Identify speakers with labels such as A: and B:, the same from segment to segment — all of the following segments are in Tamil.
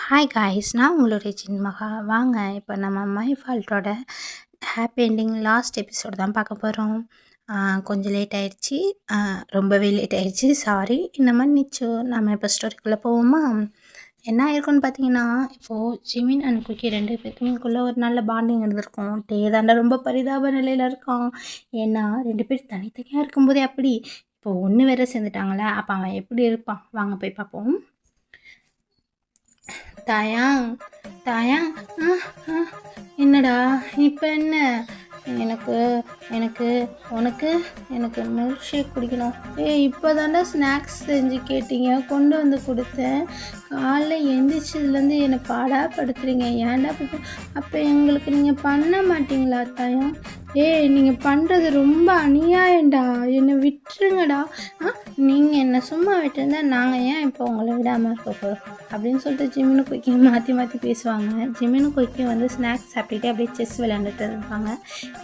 A: ஹாய் காய்ஸ், நான் உங்களுடைய சின்மகா. வாங்க இப்போ நம்ம மை ஃபால்ட்டோட ஹாப்பி எண்டிங் லாஸ்ட் எபிசோடு தான் பார்க்க போகிறோம். கொஞ்சம் லேட் ஆயிடுச்சு, ரொம்பவே லேட் ஆயிடுச்சு, சாரி. இந்த மாதிரி நிச்சயம் நம்ம இப்போ ஸ்டோரிக்குள்ளே போவோமா? என்ன ஆயிருக்குன்னு பார்த்தீங்கன்னா, இப்போது ஜிமின் அண்ட் குக்கி 2 பேருக்குள்ளே ஒரு நல்ல பாண்டிங் இருந்திருக்கும். தாண்டா ரொம்ப பரிதாப நிலையில் இருக்கான். ஏன்னா 2 பேர் தனித்தனியாக இருக்கும்போதே அப்படி, இப்போ ஒன்று வேற சேர்ந்துட்டாங்களே, அப்போ அவன் எப்படி இருப்பான்? வாங்க போய் பார்ப்போம். தாயாங் தாயாங் என்னடா இப்போ என்ன? எனக்கு எனக்கு உனக்கு எனக்கு மில்க் ஷேக் குடிக்கணும். இப்போ தாண்டா ஸ்நாக்ஸ் செஞ்சு கேட்டீங்க, கொண்டு வந்து கொடுத்தேன். காலைல எந்திரிச்சதுலேருந்து என்னை பாடாப்படுத்துறீங்க, ஏன்டா அப்போ எங்களுக்கு நீங்கள் பண்ண மாட்டிங்களா தாயம்? நீங்கள் பண்ணுறது ரொம்ப அநியாயம்டா, என்னை விட்டுருங்கடா. நீங்கள் என்னை சும்மா விட்டுருந்தா நாங்கள் ஏன் இப்போ உங்களை விடாமல் இருக்க போகிறோம் அப்படின்னு சொல்லிட்டு ஜிமினும் குயிக்கையும் மாற்றி மாற்றி பேசுவாங்க. ஜிமினும் குயிக்கையும் வந்து ஸ்நாக்ஸ் சாப்பிட்டுட்டு அப்படியே செஸ் விளையாண்டுட்டு இருப்பாங்க.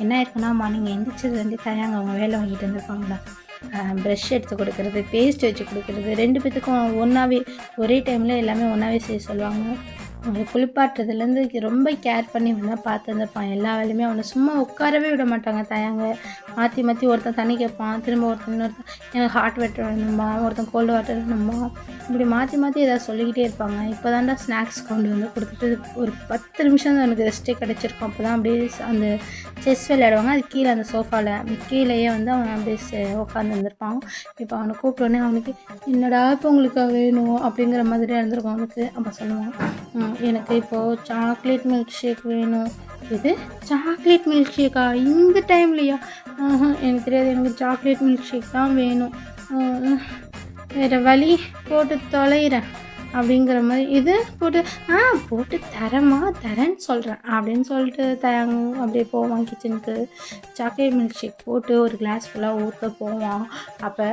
A: என்ன இருக்குன்னா, மார்னிங் எந்திரிச்சதுலேருந்து தாயாங்க அவங்க வேலை வாங்கிட்டு இருந்திருப்பாங்களா. ப்ரெஷ் எடுத்து கொடுக்குறது, பேஸ்ட் வச்சு கொடுக்குறது, 2 பேத்துக்கும் ஒன்றாவே ஒரே டைமில் எல்லாமே ஒன்றாவே செய்ய சொல்லுவாங்க. அவங்களை குளிப்பாட்டுறதுலேருந்து ரொம்ப கேர் பண்ணி வந்தால் பார்த்துருந்துருப்பான். எல்லா வேலையுமே அவனை சும்மா உட்காரவே விட மாட்டாங்க தாயாங்க. மாற்றி மாற்றி ஒருத்தன் தண்ணி கேட்பான், திரும்ப இன்னொருத்தன் எனக்கு ஹாட் வாட்டர் வேணும்பா, ஒருத்தன் கோல்டு வாட்டர் வேணும்பா, இப்படி மாற்றி மாற்றி ஏதாவது சொல்லிக்கிட்டே இருப்பாங்க. இப்போ தாண்டா ஸ்நாக்ஸ் கொண்டு வந்து கொடுத்துட்டு ஒரு 10 நிமிஷம் தான் எனக்கு ரெஸ்ட்டே கிடச்சிருக்கும். அப்போ தான் அப்படியே அந்த செஸ் விளையாடுவாங்க. அது கீழே அந்த சோஃபாவில் கீழேயே வந்து அவன் அப்படியே உட்காந்து இருந்திருப்பான். இப்போ அவனை கூப்பிட்டோன்னே அவனுக்கு என்னடா இப்போ உங்களுக்கு வேணும் அப்படிங்கிற மாதிரி இருந்திருக்கும் அவனுக்கு. அப்போ சொல்லுவான், எனக்கு இப்போது சாக்லேட் மில்க் ஷேக் வேணும். இது சாக்லேட் மில்க் ஷேக்கா இந்த டைம்லையா? எனக்கு தெரியாது, எனக்கு சாக்லேட் மில்க் ஷேக் தான் வேணும். வேறு வழி போட்டு தொலைகிறேன் அப்படிங்கிற மாதிரி. இது போட்டு தரேன்னு சொல்கிறேன் அப்படின்னு சொல்லிட்டு அப்படியே போவான் கிச்சனுக்கு. சாக்லேட் மில்க் ஷேக் போட்டு ஒரு கிளாஸ் ஃபுல்லாக ஊற்ற போவான். அப்போ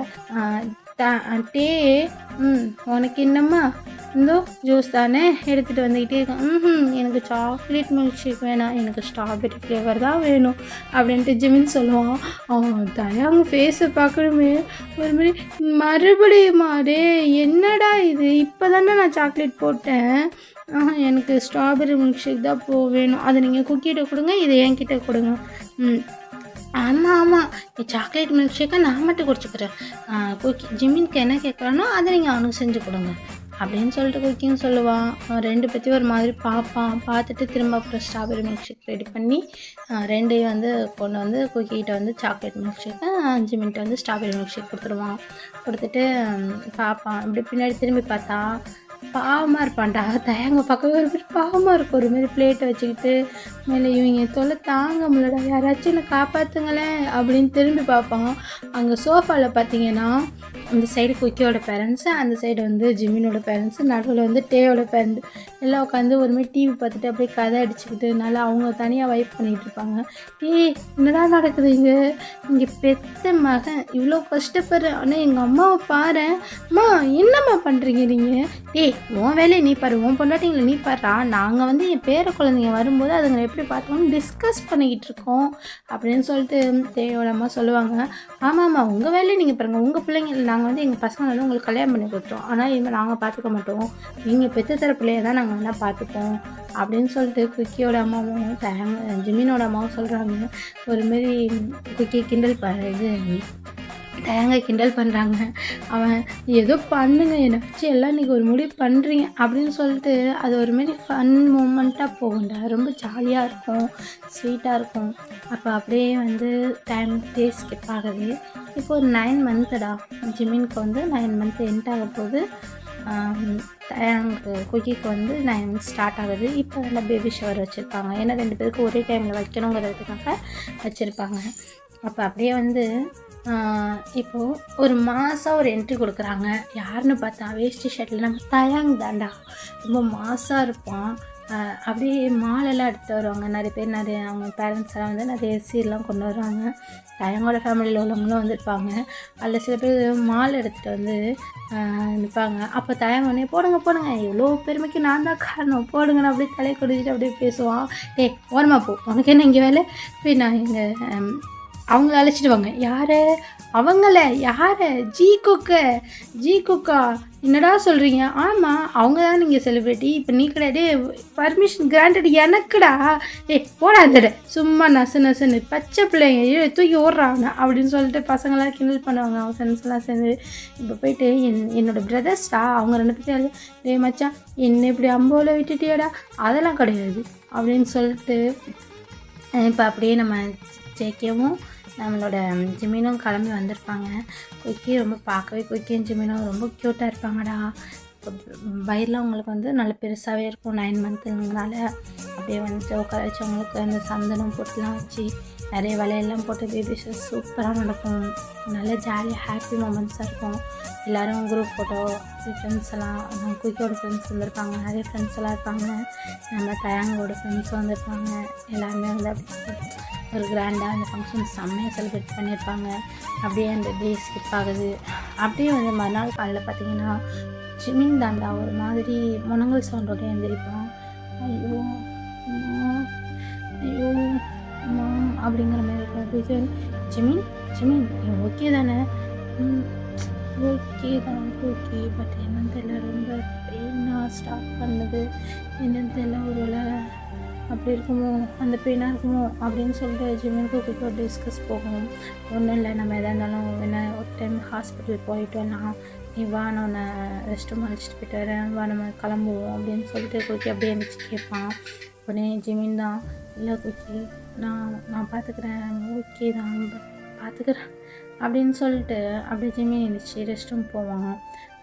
A: உனக்கு என்னம்மா, இந்தோ ஜூஸ் தானே எடுத்துகிட்டு வந்துக்கிட்டே இருக்கேன். எனக்கு சாக்லேட் மில்க் ஷேக் வேணாம், எனக்கு ஸ்ட்ராபெரி ஃப்ளேவர் தான் வேணும் அப்படின்ட்டு ஜிமின் சொல்லுவான். தயாங்க ஃபேஸை பார்க்கணுமே ஒரு மாதிரி, மறுபடியுமா டே என்னடா இது, இப்போ தானே நான் சாக்லேட் போட்டேன். எனக்கு ஸ்ட்ராபெரி மில்க் ஷேக் தான் வேணும், அதை நீங்கள் குக்கிட்ட கொடுங்க, இதை என்கிட்ட கொடுங்க. ஆமாம், சாக்லேட் மில்க் ஷேக்கை நான் மட்டும் குடிச்சிக்கிறேன். ஜிமின்க்கு என்ன கேட்குறானோ அதை நீங்கள் அவனுக்கு செஞ்சு கொடுங்க அப்படின்னு சொல்லிட்டு குக்கின்னு சொல்லுவான். அவன் 2 பேத்தையும் ஒரு மாதிரி பார்த்துட்டு திரும்ப அப்புறம் ஸ்ட்ராபெரி மில்க் ஷேக் ரெடி பண்ணி 2ஐயும் வந்து கொண்டு வந்து குக்கிட்ட வந்து சாக்லேட் மில்க் ஷேக்கை, ஜிமின்ட்டு வந்து ஸ்ட்ராபெரி மில்க் ஷேக் கொடுத்துட்டு பார்ப்பான். இப்படி பின்னாடி திரும்பி பார்த்தா பாவமாக இருப்பான்டா. தயங்க பார்க்கவே ஒரு மாதிரி பாவமாக இருக்கும். ஒரு மாதிரி பிளேட்டை வச்சுக்கிட்டு மேலே இவங்க தொல்லை தாங்க முடியலடா, யாராச்சும் என்னை காப்பாற்றுங்களேன் அப்படின்னு திரும்பி பார்ப்பான். அங்கே சோஃபாவில் பார்த்தீங்கன்னா இந்த சைடு குக்கியோட பேரண்ட்ஸு, அந்த சைடு வந்து ஜிமினோட பேரண்ட்ஸு, நடுவில் வந்து டேயோட பேரண்ட் எல்லாம் உட்காந்து ஒரு மாதிரி டிவி பார்த்துட்டு அப்படியே கதை அடிச்சுக்கிட்டு நல்லா அவங்க தனியாக வைப் பண்ணிகிட்டு இருப்பாங்க. என்னதான் நடக்குது இங்கே பெத்த மகன் இவ்வளோ கஷ்டப்படுற, ஆனால் எங்கள் அம்மாவை பாரு, அம்மா என்னம்மா பண்ணுறீங்க நீங்கள்? உன் வேலையை நீ பாரு, உன் பொண்டாட்டிங்களை நீ பாருறா, நாங்கள் வந்து என் பேர குழந்தைங்க வரும்போது அதுங்களை எப்படி பார்த்துக்கணும்னு டிஸ்கஸ் பண்ணிக்கிட்டு இருக்கோம் அப்படின்னு சொல்லிட்டு தேயோட அம்மா சொல்லுவாங்க. ஆமாம்மா, உங்கள் வேலையை நீங்கள் பாருங்கள், உங்கள் பிள்ளைங்க, நாங்கள் வந்து எங்கள் பசங்களை வந்து உங்களுக்கு கல்யாணம் பண்ணி கொடுத்தோம், ஆனால் இனிமேல் நாங்கள் பார்த்துக்க மாட்டோம், நீங்கள் பெற்று தர பிள்ளைய தான் நாங்கள் நல்லா பார்த்துப்போம் அப்படின்னு சொல்லிட்டு குக்கியோட அம்மாவும் ஜிமினோட அம்மாவும் சொல்கிறாங்க. ஒருமாரி குக்கி கிண்டல் பண்ணுறாங்க. அவன் ஏதோ பண்ணுங்க, என்னை வச்சு எல்லாம் இன்றைக்கி ஒரு முடிவு பண்ணுறீங்க அப்படின்னு சொல்லிட்டு அது ஒரு மாதிரி ஃபன் மூமெண்ட்டாக போகும்டா. ரொம்ப ஜாலியாக இருக்கும், ஸ்வீட்டாக இருக்கும். அப்போ அப்படியே வந்து டேஸ் ஸ்கிப் ஆகுது. இப்போ ஒரு 9 மந்த்துடா ஜிமினுக்கு வந்து 9 மந்த் எண்ட் ஆக போகுது. குக்கிக்கு வந்து 9 மந்த்ஸ் ஸ்டார்ட் ஆகுது. இப்போ நல்லா பேபி ஷவர் வச்சுருப்பாங்க. ஏன்னா 2 பேருக்கு ஒரே டைமில் வைக்கணுங்கிறதுக்காக வச்சுருப்பாங்க. அப்போ அப்படியே வந்து இப்போது ஒரு மாதம் ஒரு என்ட்ரி கொடுக்குறாங்க. யாருன்னு பார்த்தா வேஷ்டி ஷர்ட்டில் நம்ம தயாங் தாண்டா, ரொம்ப மாசாக இருப்பான். அப்படியே மாலெல்லாம் எடுத்துகிட்டு வருவாங்க. நிறைய அவங்க பேரண்ட்ஸ் எல்லாம் வந்து நிறைய சீரெலாம் கொண்டு வருவாங்க. தயங்கோட ஃபேமிலியில் உள்ளவங்களும் வந்திருப்பாங்க. அதில் சில பேர் மால் எடுத்துகிட்டு வந்து நிற்பாங்க. அப்போ தயங்கோடனே போடுங்க, எவ்வளோ பெருமைக்கு நான் தான் காரணம், போடுங்கன்னு அப்படியே தலையை கொடுத்துட்டு அப்படியே பேசுவான். ஓரமாக போ, உனக்கு என்ன இங்கே வேலை? போய் நான் அவங்கள அழைச்சிட்டு வாங்க. யார்? அவங்கள யார? ஜி குக்க. ஜி குக்கா? என்னடா சொல்கிறீங்க? ஆமாம், அவங்க தான் நீங்கள் செலிப்ரிட்டி. இப்போ நீ கிடையாது. பர்மிஷன் கிராண்டட் எனக்குடா. போடா அந்தட, சும்மா நசு நசுன்னு பச்சை பிள்ளைங்க தூக்கி ஓடுறாங்க அப்படின்னு சொல்லிட்டு பசங்களாம் கிண்டல் பண்ணுவாங்க. அவங்க ஃப்ரெண்ட்ஸ்லாம் சேர்ந்து. இப்போ போயிட்டு என்னோடய பிரதர்ஸ்டா, அவங்க 2 பேர்த்தையும் டேய் மச்சான், என்ன இப்படி அம்போவில் விட்டுட்டியடா, அதெல்லாம் கிடையாது அப்படின்னு சொல்லிட்டு இப்போ அப்படியே நம்ம ஜேகேவும் நம்மளோட ஜிமினும் கிளம்பி வந்திருப்பாங்க. குக்கி ரொம்ப பார்க்கவே குக்கியும் ஜிமினும் ரொம்ப க்யூட்டாக இருப்பாங்கடா. இப்போ வயிறில் அவங்களுக்கு வந்து நல்ல பெருசாகவே இருக்கும் 9 மந்த்துனால. அப்படியே வந்துட்டு உட்கார வச்சு அவங்களுக்கு அந்த சந்தனம் போட்டுலாம் வச்சு நிறைய வலையெல்லாம் போட்டு பேபிஸ் சூப்பராக நடக்கும். நல்ல ஜாலியாக ஹாப்பி மூமெண்ட்ஸாக இருக்கும். எல்லோரும் குரூப் ஃபோட்டோ ஃப்ரெண்ட்ஸ் எல்லாம் குயிக்கோட ஃப்ரெண்ட்ஸ் வந்திருப்பாங்க. நிறைய ஃப்ரெண்ட்ஸ் எல்லாம் இருப்பாங்க. நம்ம தயாங்கோட ஃப்ரெண்ட்ஸும் வந்திருப்பாங்க. எல்லாருமே வந்து அப்படி ஒரு கிராண்டாக அந்த ஃபங்க்ஷன் செம்மையாக செலிப்ரேட் பண்ணியிருப்பாங்க. அப்படியே அந்த டே ஸ்கிப் ஆகுது. அப்படியே வந்து மறுநாள் காலையில் பார்த்திங்கன்னா ஜிமின் தாண்டா ஒரு மாதிரி முனங்கல் சவுண்டோட எழுந்திரிப்பான். ஐயோ ஐயோ அம்மா அப்படிங்கிற மாதிரி இருக்கும். ஜிமின் ஜிமின் நீ ஓகே தானே? ஓகே தான் ஓகே, பட் என்னன்னு தெரியல, ரொம்ப பெயினாக ஸ்டார்ட் பண்ணுது. என்னன்னு தெரியல, ஒரு வேளை அப்படி இருக்குமோ, அந்த பெயினாக இருக்குமோ அப்படின்னு சொல்லிட்டு ஜிம்முக்கு குயிக்காக டிஸ்கஸ் போகும். ஒன்றும் இல்லை, நம்ம எதாக இருந்தாலும் என்ன ஒரு டைம் ஹாஸ்பிட்டல் போயிட்டு வரலாம், நீ வா நான் உன்னை ரெஸ்ட் ரூம் அழைச்சிட்டு போயிட்டு வரேன், வா நம்ம கிளம்புவோம் அப்படின்னு சொல்லிட்டு குயிக்கி அப்படியே எழுந்திரிச்சு கேட்பான். உடனே ஜிமின் தான், இல்லை குயிக்கி நான் பார்த்துக்குறேன், ஓகே தான் பார்த்துக்குறேன் அப்படின்னு சொல்லிட்டு அப்படியே ஜிமின் எழுந்திரிச்சு ரெஸ்ட் ரூம் போவான்.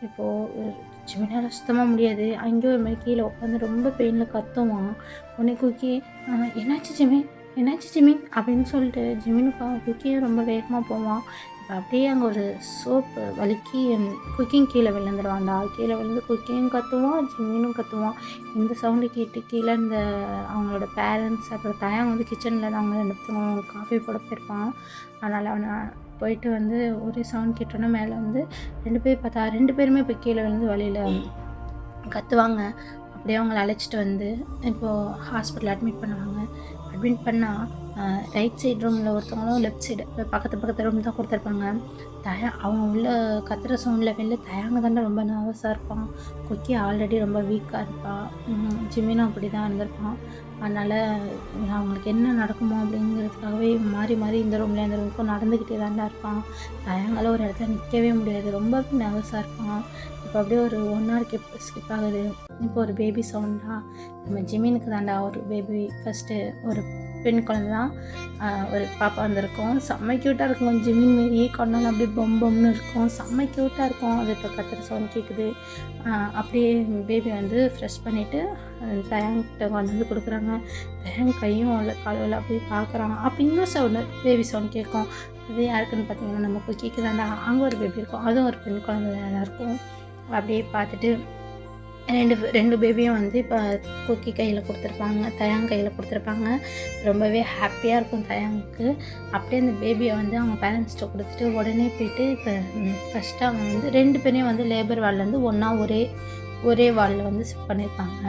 A: இப்போது ஜிமினால் சுத்தமாக முடியாது. அங்கேயும் ஒரு மாதிரி கீழே உட்காந்து ரொம்ப பெயினில் கத்துவான். உடனே குக்கி என்னாச்சு ஜிமின் அப்படின்னு சொல்லிட்டு ஜிமினுக்கு குக்கியும் ரொம்ப வேகமாக போவான். இப்போ அப்படியே அங்கே ஒரு சோப்பு வலிக்கி குக்கிங் கீழே விழுந்துடுவான்டா. கீழே விழுந்து குக்கியும் கத்துவான், ஜிமினும் கத்துவான். இந்த சவுண்டு கேட்டு கீழே இந்த அவங்களோட பேரண்ட்ஸ் அப்புறம் தயாங்க வந்து கிச்சனில் தான் அவங்க 2 பேரும் காஃபி போட போயிருப்பான். அதனால் அவனை போயிட்டு வந்து ஒரே சவுண்ட் கேட்டோன்னா மேலே வந்து 2 பேர் பார்த்தா 2 பேருமே இப்போ கீழே விழுந்து வழியில் கத்துவாங்க. அப்படியே அவங்கள அழைச்சிட்டு வந்து இப்போது ஹாஸ்பிட்டல் அட்மிட் பண்ணுவாங்க. அட்மிட் பண்ணால் ரைட் சைடு ரூமில் ஒருத்தவங்களும் லெஃப்ட் சைடு பக்கத்து ரூம் தான் கொடுத்துருப்பாங்க. அவங்க உள்ள கத்துற சவுண்டில் வெளில தயாங்க தானே ரொம்ப நர்வஸாக இருப்பான். குக்கி ஆல்ரெடி ரொம்ப வீக்காக இருப்பான். ஜிமினும் அப்படி தான் இருந்திருப்பான். அதனால் அவங்களுக்கு என்ன நடக்குமோ அப்படிங்கிறதுக்காகவே மாறி இந்த ரூம்லேயே அந்த ரூமுக்கும் நடந்துக்கிட்டே தாண்டா இருப்பான். தயாங்கால ஒரு இடத்துல நிற்கவே முடியாது, ரொம்ப நர்வஸாக இருப்பான். இப்போ அப்படியே ஒரு 1 hour ஸ்கிப் ஆகுது. இப்போ ஒரு பேபி சவுண்டா நம்ம ஜிமினுக்கு தாண்டா ஒரு பேபி, ஃபஸ்ட்டு ஒரு பெண் குழந்தை தான், ஒரு பாப்பா வந்திருக்கும். செம்ம க்யூட்டாக இருக்கும். ஜிமின் மாரியே கொண்டாலும் அப்படியே பொம்பம்னு இருக்கும், செம்ம க்யூட்டாக இருக்கும். அது இப்போ கத்துற சவுண்ட் கேட்குது. அப்படியே பேபி வந்து ஃப்ரெஷ் பண்ணிவிட்டு தயாங்கிட்ட கொண்டு வந்து கொடுக்குறாங்க. தயாங் கையும் காலையில் அப்படியே பார்க்குறாங்க. அப்போ இன்னும் சவுண்டு பேபி சவுண்ட் கேட்கும். அது யாருக்குன்னு பார்த்தீங்கன்னா நம்ம குக்கிக்கு தாண்டா. அங்கே ஒரு பேபி இருக்கும், அதுவும் ஒரு பெண் குழந்தை தான் இருக்கும். அப்படியே பார்த்துட்டு ரெண்டு பேபியும் வந்து இப்போ குக்கி கையில் கொடுத்துருப்பாங்க, தயாங் கையில் கொடுத்துருப்பாங்க. ரொம்பவே ஹாப்பியாக இருக்கும் தயாங்குக்கு. அப்படியே அந்த பேபியை வந்து அவங்க பேரண்ட்ஸ்கிட்ட கொடுத்துட்டு உடனே போயிட்டு இப்போ ஃபஸ்ட்டு அவங்க வந்து 2 பேரையும் வந்து லேபர் வார்ட்லேருந்து ஒன்றா ஒரே வார்டில் வந்து ஷிஃப்ட் பண்ணியிருப்பாங்க.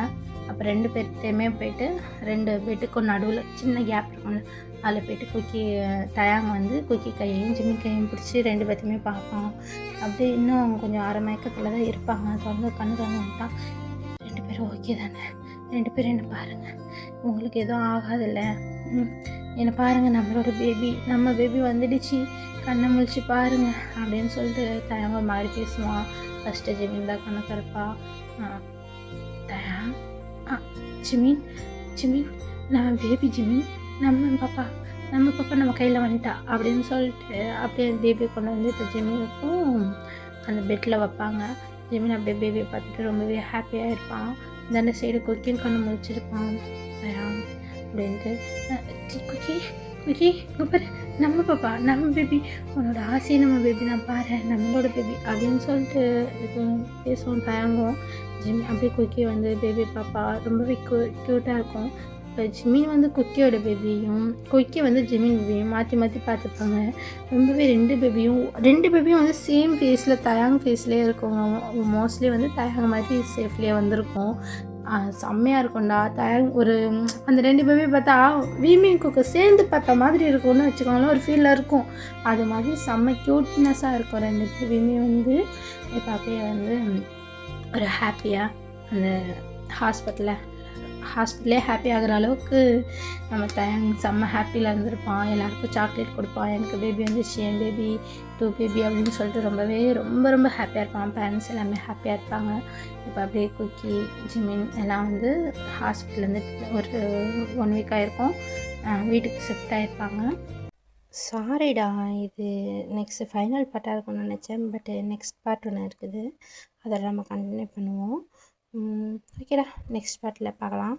A: அப்போ 2 பேர்த்தையுமே போயிட்டு 2 பெட்டுக்கும் நடுவில் சின்ன கேப் இருக்கும்ல, அதில் போய்ட்டு குக்கி தயாங்க வந்து குக்கி கையையும் ஜிம்மி கையையும் பிடிச்சி 2 பேர்த்தையுமே பார்ப்பான். அப்படியே இன்னும் அவங்க கொஞ்சம் அரை மயக்கத்தில் தான் இருப்பாங்க. தொடர்ந்து கண்ணு வந்துட்டான். 2 பேரும் ஓகே தானே? 2 பேரும் என்ன பாருங்கள், உங்களுக்கு எதுவும் ஆகாதில்ல, என்னை பாருங்கள், நம்ம பேபி வந்துடுச்சு, கண்ணை முழிச்சு பாருங்கள் அப்படின்னு சொல்லிட்டு தயாங்க மாதிரி பேசுவான். ஃபஸ்ட்டு ஜிமின் தான் கண்ணை திறப்பா. தயாங் ஜிமின் நம்ம பேபி ஜிமின், நம்ம பாப்பா நம்ம கையில் வந்துட்டா அப்படின்னு சொல்லிட்டு அப்படியே பேபியை கொண்டு வந்து இப்போ ஜிமினுக்கும் அந்த பெட்டில் வைப்பாங்க. ஜிமின் அப்படியே பேபியை பார்த்துட்டு ரொம்பவே ஹாப்பியாக இருப்பான். இந்த சைடு குக்கின்னு கண்ணு முடிச்சிருப்பான் அப்படின்ட்டு. குக்கி இங்கே பாரு, நம்ம பாப்பா, நம்ம பேபி, உன்னோட ஆசையை நம்ம பேபி நான் பாரு, நம்மளோட பேபி அப்படின்னு சொல்லிட்டு இது பேசுவோம் தயங்கும். ஜிம்மி அப்படியே குக்கி வந்து பேபி பாப்பா ரொம்பவே க்யூட்டாக இருக்கும். இப்போ ஜிமின் வந்து குக்கியோட பேபியும் குக்கி வந்து ஜிமின் பேபியும் மாற்றி பார்த்துப்பாங்க. ரொம்பவே 2 பேபியும் வந்து சேம் ஃபேஸில் தயாங் ஃபேஸ்லேயே இருக்கும். மோஸ்ட்லி வந்து தயாங் மாதிரி சேஃப்லேயே வந்திருக்கும். செம்மையாக இருக்கும்டா. ஒரு அந்த 2 பேபி பார்த்தா வீமியும் குக்கு சேர்ந்து பார்த்த மாதிரி இருக்கும்னு வச்சுக்கோங்களேன், ஒரு ஃபீலில் இருக்கும். அது மாதிரி செம்ம க்யூட்னஸாக இருக்கும் 2 பேபியுமே வந்து. இப்போ அப்படியே வந்து ஒரு ஹாப்பியாக அந்த ஹாஸ்பிட்டலே ஹாப்பி ஆகிற அளவுக்கு நம்ம செம்ம ஹாப்பியில் இருந்திருப்பான். எல்லாருக்கும் சாக்லேட் கொடுப்பான். எனக்கு பேபி வந்துச்சு, என் பேபி 2 பேபி அப்படின்னு சொல்லிட்டு ரொம்ப ரொம்ப ஹாப்பியாக இருப்பான். பேரண்ட்ஸ் எல்லாமே ஹாப்பியாக இருப்பாங்க. இப்போ அப்படியே குக்கி ஜிமின் எல்லாம் வந்து ஹாஸ்பிட்டல்லேருந்து ஒரு 1 வீக் ஆகிருக்கும், வீட்டுக்கு ஷிஃப்ட் ஆகிருப்பாங்க. சாரிடா, இது நெக்ஸ்ட்டு ஃபைனல் பார்ட்டாக இருக்கும்னு நினச்சேன். பட் நெக்ஸ்ட் பார்ட் ஒன்று இருக்குது, அதில் நம்ம கண்டினியூ பண்ணுவோம். ஓகேடா, நெக்ஸ்ட் பார்ட்டில் பார்க்கலாம்.